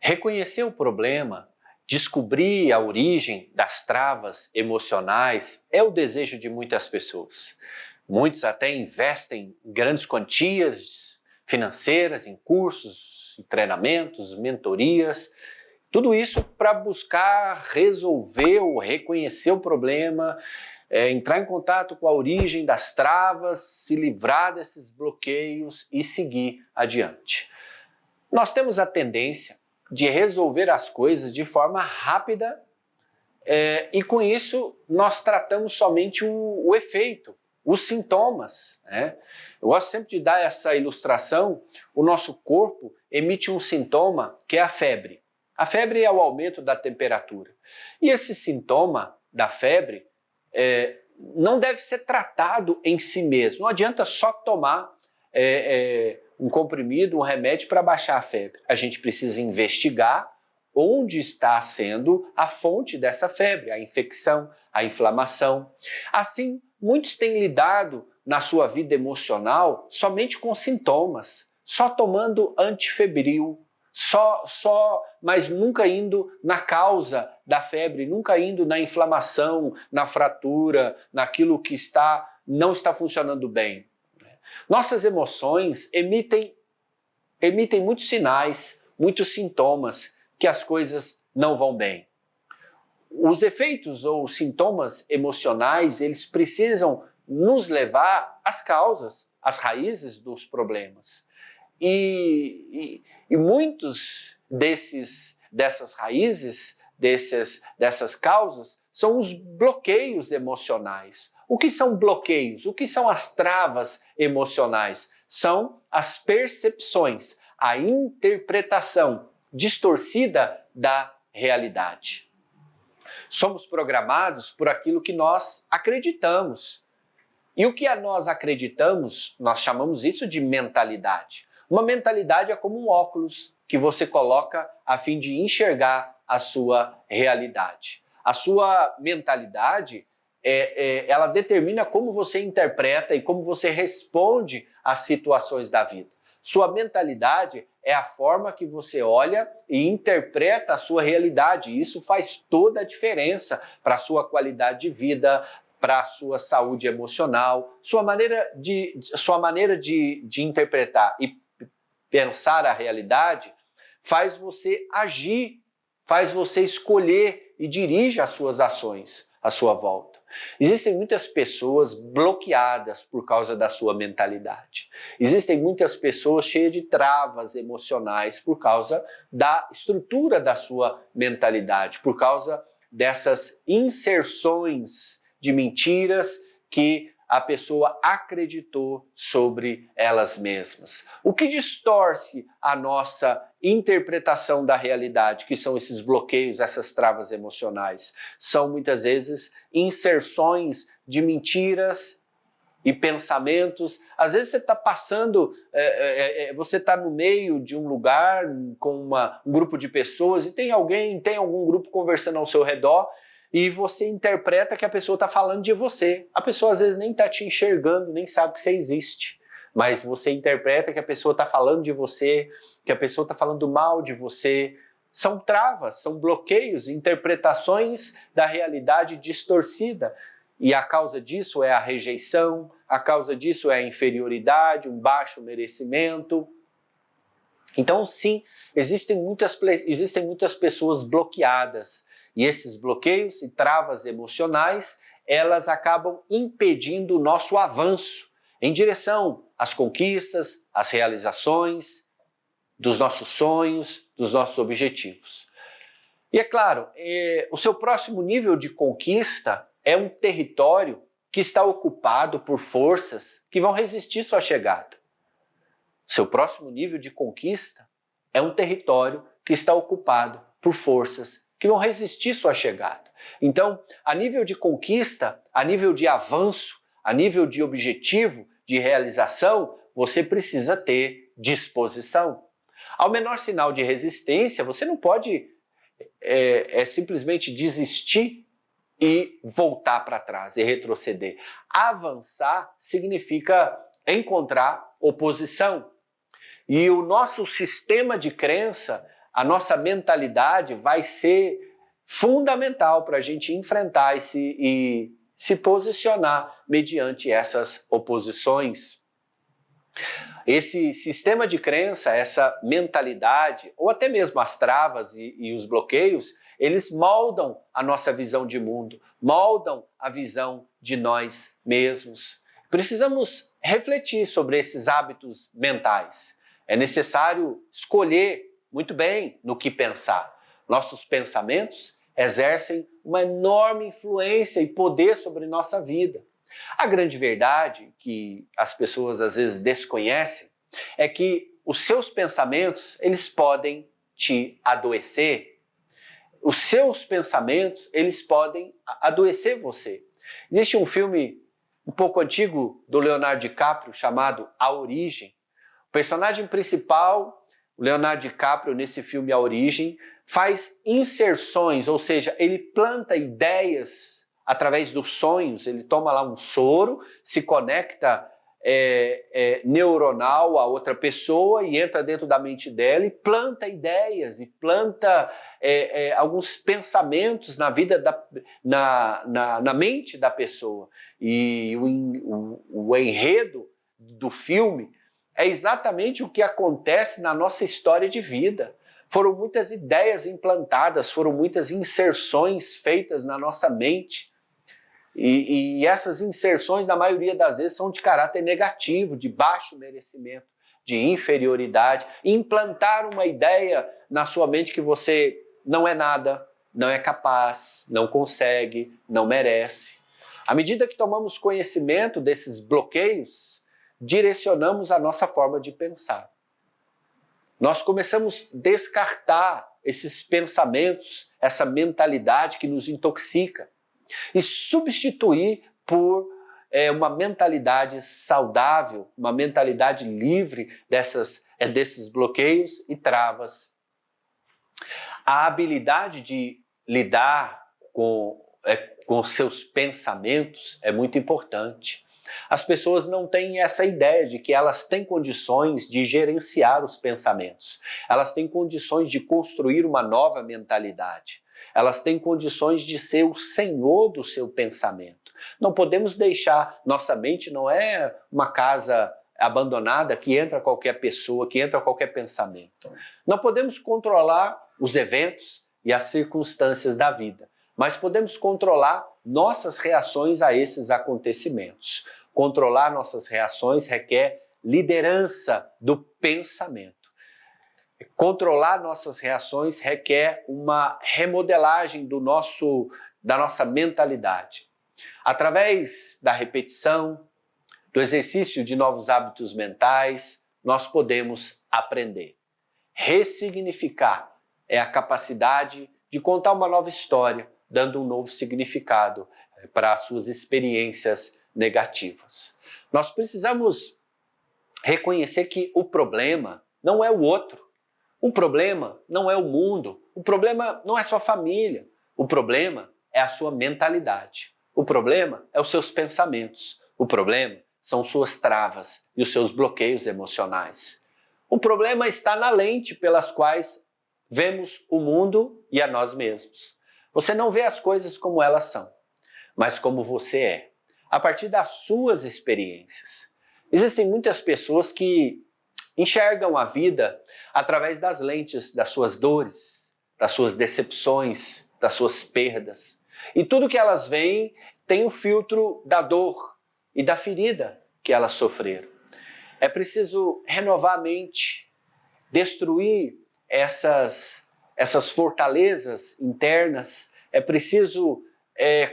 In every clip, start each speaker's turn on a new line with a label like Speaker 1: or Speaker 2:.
Speaker 1: Reconhecer o problema, descobrir a origem das travas emocionais é o desejo de muitas pessoas. Muitos até investem grandes quantias financeiras em cursos, em treinamentos, mentorias, tudo isso para buscar resolver ou reconhecer o problema, entrar em contato com a origem das travas, se livrar desses bloqueios e seguir adiante. Nós temos a tendência de resolver as coisas de forma rápida e com isso nós tratamos somente o efeito, os sintomas. Eu gosto sempre de dar essa ilustração. O nosso corpo emite um sintoma que é a febre. A febre é o aumento da temperatura. E esse sintoma da febre não deve ser tratado em si mesmo. Não adianta só tomar um comprimido, um remédio para baixar a febre. A gente precisa investigar onde está sendo a fonte dessa febre, a infecção, a inflamação. Assim, muitos têm lidado na sua vida emocional somente com sintomas, só tomando antifebril, mas nunca indo na causa da febre, nunca indo na inflamação, na fratura, naquilo que não está funcionando bem. Nossas emoções emitem muitos sinais, muitos sintomas que as coisas não vão bem. Os efeitos ou sintomas emocionais, eles precisam nos levar às causas, às raízes dos problemas. E muitos dessas raízes, dessas causas, são os bloqueios emocionais. O que são bloqueios? O que são as travas emocionais? São as percepções, a interpretação distorcida da realidade. Somos programados por aquilo que nós acreditamos. E o que nós acreditamos, nós chamamos isso de mentalidade. Uma mentalidade é como um óculos que você coloca a fim de enxergar a sua realidade. A sua mentalidade, ela determina como você interpreta e como você responde às situações da vida. Sua mentalidade é a forma que você olha e interpreta a sua realidade. E isso faz toda a diferença para a sua qualidade de vida, para a sua saúde emocional, sua maneira de interpretar e pensar a realidade faz você agir, faz você escolher e dirige as suas ações à sua volta. Existem muitas pessoas bloqueadas por causa da sua mentalidade. Existem muitas pessoas cheias de travas emocionais por causa da estrutura da sua mentalidade, por causa dessas inserções de mentiras que a pessoa acreditou sobre elas mesmas. O que distorce a nossa interpretação da realidade, que são esses bloqueios, essas travas emocionais, são muitas vezes inserções de mentiras e pensamentos. Às vezes você está passando, você está no meio de um lugar com um grupo de pessoas e tem algum grupo conversando ao seu redor, e você interpreta que a pessoa está falando de você. A pessoa às vezes nem está te enxergando, nem sabe que você existe. Mas você interpreta que a pessoa está falando de você, que a pessoa está falando mal de você. São travas, são bloqueios, interpretações da realidade distorcida. E a causa disso é a rejeição, a causa disso é a inferioridade, um baixo merecimento. Então sim, existem muitas pessoas bloqueadas. E esses bloqueios e travas emocionais, elas acabam impedindo o nosso avanço em direção às conquistas, às realizações, dos nossos sonhos, dos nossos objetivos. E é claro, o seu próximo nível de conquista é um território que está ocupado por forças que vão resistir sua chegada. Seu próximo nível de conquista é um território que está ocupado por forças que vão resistir sua chegada. Então, a nível de conquista, a nível de avanço, a nível de objetivo, de realização, você precisa ter disposição. Ao menor sinal de resistência, você não pode simplesmente desistir e voltar para trás e retroceder. Avançar significa encontrar oposição. E o nosso sistema de crença, a nossa mentalidade vai ser fundamental para a gente enfrentar e se posicionar mediante essas oposições. Esse sistema de crença, essa mentalidade, ou até mesmo as travas e os bloqueios, eles moldam a nossa visão de mundo, moldam a visão de nós mesmos. Precisamos refletir sobre esses hábitos mentais. É necessário escolher muito bem no que pensar. Nossos pensamentos exercem uma enorme influência e poder sobre nossa vida. A grande verdade que as pessoas às vezes desconhecem é que os seus pensamentos, eles podem te adoecer. Os seus pensamentos, eles podem adoecer você. Existe um filme um pouco antigo do Leonardo DiCaprio chamado A Origem. O personagem principal, o Leonardo DiCaprio, nesse filme A Origem, faz inserções, ou seja, ele planta ideias através dos sonhos. Ele toma lá um soro, se conecta neuronal a outra pessoa e entra dentro da mente dela e planta ideias e planta alguns pensamentos na vida na mente da pessoa. E o enredo do filme é exatamente o que acontece na nossa história de vida. Foram muitas ideias implantadas, foram muitas inserções feitas na nossa mente. E essas inserções, na maioria das vezes, são de caráter negativo, de baixo merecimento, de inferioridade. Implantar uma ideia na sua mente que você não é nada, não é capaz, não consegue, não merece. À medida que tomamos conhecimento desses bloqueios, direcionamos a nossa forma de pensar. Nós começamos a descartar esses pensamentos, essa mentalidade que nos intoxica, e substituir por uma mentalidade saudável, uma mentalidade livre desses bloqueios e travas. A habilidade de lidar com seus pensamentos é muito importante. As pessoas não têm essa ideia de que elas têm condições de gerenciar os pensamentos. Elas têm condições de construir uma nova mentalidade. Elas têm condições de ser o senhor do seu pensamento. Não podemos deixar, nossa mente não é uma casa abandonada que entra qualquer pessoa, que entra qualquer pensamento. Não podemos controlar os eventos e as circunstâncias da vida, mas podemos controlar nossas reações a esses acontecimentos. Controlar nossas reações requer liderança do pensamento. Controlar nossas reações requer uma remodelagem da nossa mentalidade. Através da repetição, do exercício de novos hábitos mentais, nós podemos aprender. Ressignificar é a capacidade de contar uma nova história, dando um novo significado para as suas experiências negativas. Nós precisamos reconhecer que o problema não é o outro. O problema não é o mundo, o problema não é sua família, o problema é a sua mentalidade, o problema é os seus pensamentos, o problema são suas travas e os seus bloqueios emocionais. O problema está na lente pelas quais vemos o mundo e a nós mesmos. Você não vê as coisas como elas são, mas como você é, a partir das suas experiências. Existem muitas pessoas que enxergam a vida através das lentes das suas dores, das suas decepções, das suas perdas. E tudo que elas veem tem o filtro da dor e da ferida que elas sofreram. É preciso renovar a mente, destruir essas fortalezas internas, é preciso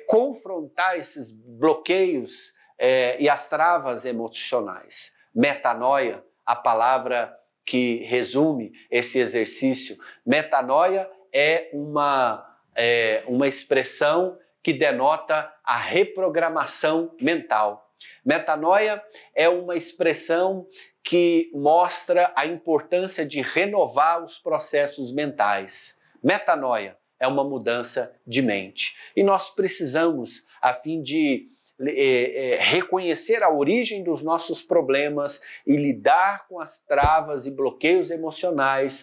Speaker 1: confrontar esses bloqueios e as travas emocionais. Metanoia, a palavra que resume esse exercício. Metanoia é uma expressão que denota a reprogramação mental. Metanoia é uma expressão que mostra a importância de renovar os processos mentais. Metanoia é uma mudança de mente. E nós precisamos, a fim de reconhecer a origem dos nossos problemas e lidar com as travas e bloqueios emocionais,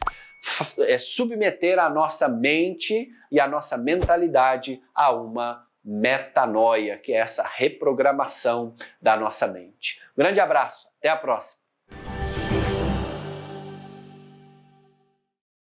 Speaker 1: submeter a nossa mente e a nossa mentalidade a uma metanoia, que é essa reprogramação da nossa mente. Um grande abraço, até a próxima.